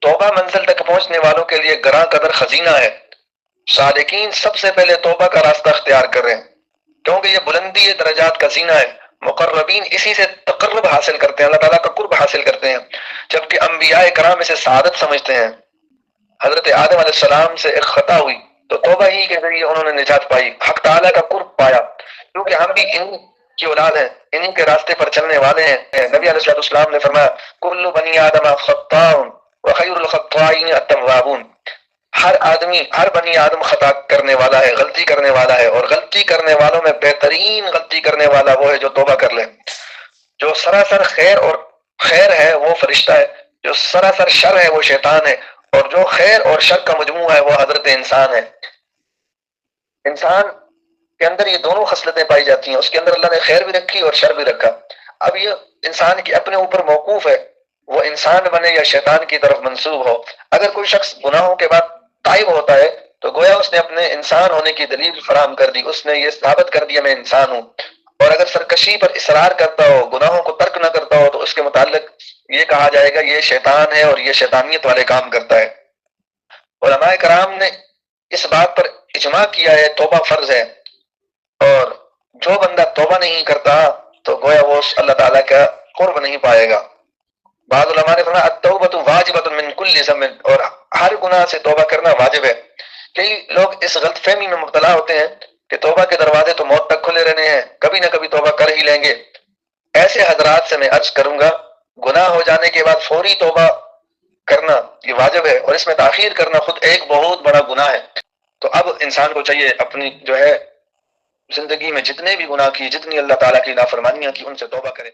توبہ منزل تک پہنچنے والوں کے لیے گراں قدر خزینہ ہے۔ صالحین سب سے پہلے توبہ کا راستہ اختیار کر رہے ہیں کیونکہ یہ بلندی درجات کا زینہ ہے۔ مقربین اسی سے تقرب حاصل کرتے ہیں، اللہ تعالیٰ کا قرب حاصل کرتے ہیں، جبکہ انبیاء کرام اسے سعادت سمجھتے ہیں۔ حضرت آدم علیہ السلام سے ایک خطا ہوئی تو توبہ ہی کے ذریعے انہوں نے نجات پائی، حق تعالیٰ کا قرب پایا، کیونکہ ہم بھی انہی کی اولاد ہیں، انہی کے راستے پر چلنے والے ہیں۔ نبی علیہ السلام نے فرمایا کل بنی آدم خطاء وخیر الخطائین التوابون، ہر بنی آدم خطا کرنے والا ہے، غلطی کرنے والا ہے، اور غلطی کرنے والوں میں بہترین غلطی کرنے والا وہ ہے جو توبہ کر لے۔ جو سراسر خیر ہے وہ فرشتہ ہے، جو سراسر شر ہے وہ شیطان ہے، اور جو خیر اور شر کا مجموعہ ہے وہ حضرت انسان ہے۔ انسان کے اندر یہ دونوں خصلتیں پائی جاتی ہیں، اس کے اندر اللہ نے خیر بھی رکھی اور شر بھی رکھا۔ اب یہ انسان کے اپنے اوپر موقوف ہے، وہ انسان بنے یا شیطان کی طرف منسوب ہو۔ اگر کوئی شخص گناہوں کے بعد تائب ہوتا ہے تو گویا اس نے اپنے انسان ہونے کی دلیل فراہم کر دی، اس نے یہ ثابت کر دیا میں انسان ہوں۔ اور اگر سرکشی پر اصرار کرتا ہو، گناہوں کو ترک نہ کرتا ہو، تو اس کے متعلق یہ کہا جائے گا یہ شیطان ہے اور یہ شیطانیت والے کام کرتا ہے۔ علماء کرام نے اس بات پر اجماع کیا ہے توبہ فرض ہے، اور جو بندہ توبہ نہیں کرتا تو گویا وہ اللہ تعالیٰ کا قرب نہیں پائے گا۔ بعض علماء نے فرمایا التوبۃ واجبۃ من کل ذنب، اور ہر گناہ سے توبہ کرنا واجب ہے۔ کئی لوگ اس غلط فہمی میں مبتلا ہوتے ہیں کہ توبہ کے دروازے تو موت تک کھلے رہنے ہیں، کبھی نہ کبھی توبہ کر ہی لیں گے۔ ایسے حضرات سے میں عرض کروں گا گناہ ہو جانے کے بعد فوری توبہ کرنا یہ واجب ہے، اور اس میں تاخیر کرنا خود ایک بہت بڑا گناہ ہے۔ تو اب انسان کو چاہیے اپنی جو ہے زندگی میں جتنے بھی گناہ کی، جتنی اللہ تعالیٰ کی نافرمانیاں کی، ان سے توبہ کرے۔